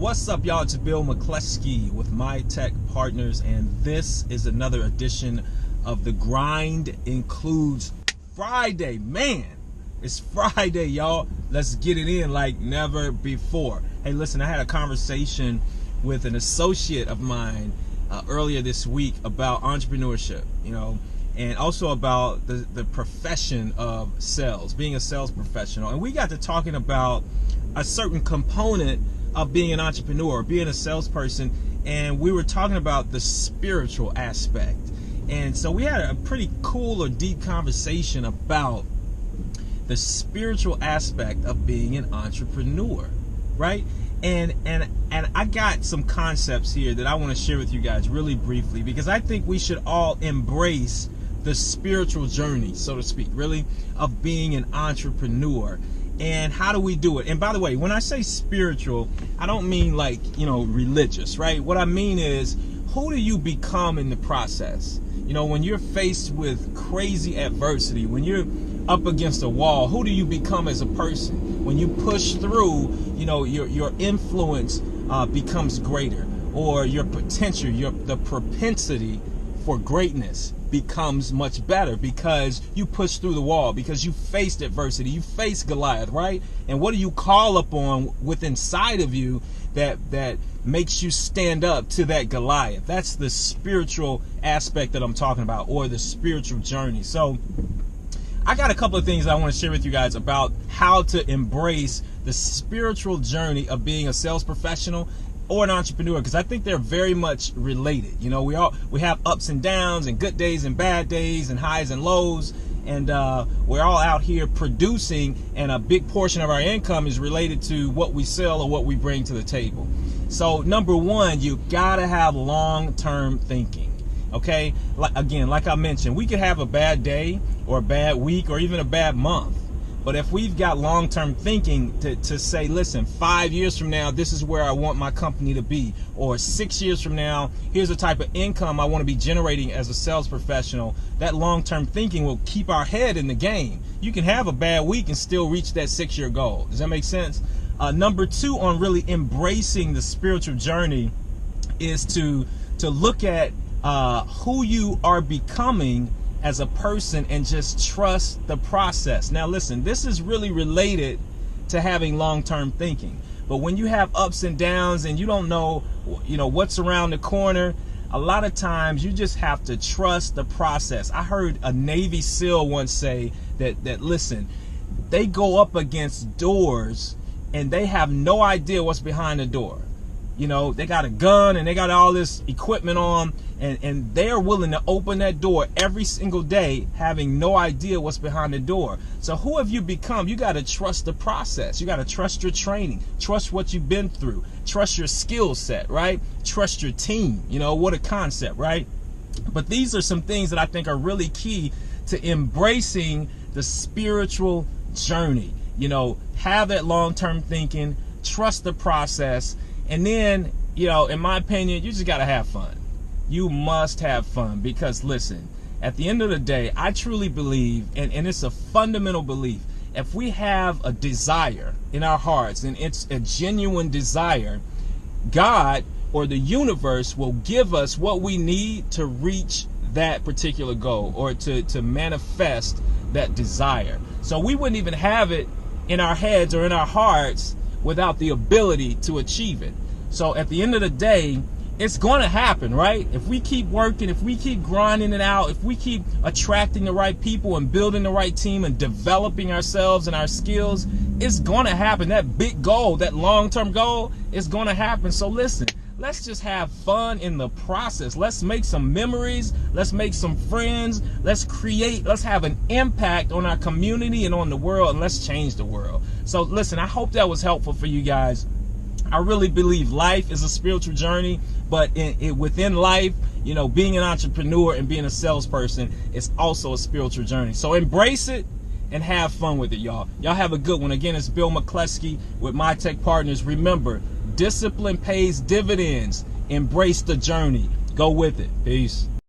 What's up, y'all? It's Bill McCleskey with Mitech Partners, and this is another edition of The Grind Includes Friday. Man, it's Friday, y'all. Let's get it in like never before. Hey, listen, I had a conversation with an associate of mine earlier this week about entrepreneurship, and also about the profession of sales, being a sales professional. And we got to talking about a certain component of being an entrepreneur, being a salesperson, and we were talking about the spiritual aspect. And so we had a pretty cool or deep conversation about the spiritual aspect of being an entrepreneur, right? And I got some concepts here that I want to share with you guys really briefly, because I think we should all embrace the spiritual journey, so to speak, really, of being an entrepreneur. And how do we do it? And by the way, when I say spiritual, I don't mean like, religious, right? What I mean is, who do you become in the process? When you're faced with crazy adversity, when you're up against a wall, who do you become as a person? When you push through, your influence becomes greater, or your potential, the propensity for greatness becomes much better because you push through the wall, because you faced adversity, you faced Goliath, right? And what do you call upon within inside of you that makes you stand up to that Goliath? That's the spiritual aspect that I'm talking about, or the spiritual journey. So I got a couple of things I want to share with you guys about how to embrace the spiritual journey of being a sales professional or an entrepreneur, because I think they're very much related. We have ups and downs, and good days and bad days, and highs and lows, and we're all out here producing, and a big portion of our income is related to what we sell or what we bring to the table. So number one, you gotta have long-term thinking. Okay, like I mentioned, we could have a bad day or a bad week or even a bad month. But if we've got long-term thinking to say, listen, 5 years from now, this is where I want my company to be, or 6 years from now, here's the type of income I want to be generating as a sales professional, that long-term thinking will keep our head in the game. You can have a bad week and still reach that 6-year goal. Does that make sense? Number two on really embracing the spiritual journey is to look at who you are becoming as a person and just trust the process. Now listen, this is really related to having long-term thinking. But when you have ups and downs and you don't know, what's around the corner, a lot of times you just have to trust the process. I heard a Navy SEAL once say that listen, they go up against doors and they have no idea what's behind the door. They got a gun and they got all this equipment on, and they're willing to open that door every single day, having no idea what's behind the door. So who have you become? You got to trust the process. You got to trust your training, trust what you've been through, trust your skill set, right? Trust your team. What a concept, right? But these are some things that I think are really key to embracing the spiritual journey. Have that long-term thinking, trust the process. And then, in my opinion, you just got to have fun. You must have fun, because listen, at the end of the day, I truly believe, and it's a fundamental belief, if we have a desire in our hearts, and it's a genuine desire, God or the universe will give us what we need to reach that particular goal, or to manifest that desire. So we wouldn't even have it in our heads or in our hearts without the ability to achieve it. So at the end of the day, it's going to happen, right? If we keep working, if we keep grinding it out, if we keep attracting the right people and building the right team and developing ourselves and our skills, it's going to happen. That big goal, that long-term goal, is going to happen. So listen, let's just have fun in the process. Let's make some memories. Let's make some friends. Let's have an impact on our community and on the world, and let's change the world. So listen, I hope that was helpful for you guys. I really believe life is a spiritual journey, but within life, being an entrepreneur and being a salesperson is also a spiritual journey. So embrace it and have fun with it, y'all. Y'all have a good one. Again, it's Bill McCleskey with Mitech Partners. Remember, discipline pays dividends. Embrace the journey. Go with it. Peace.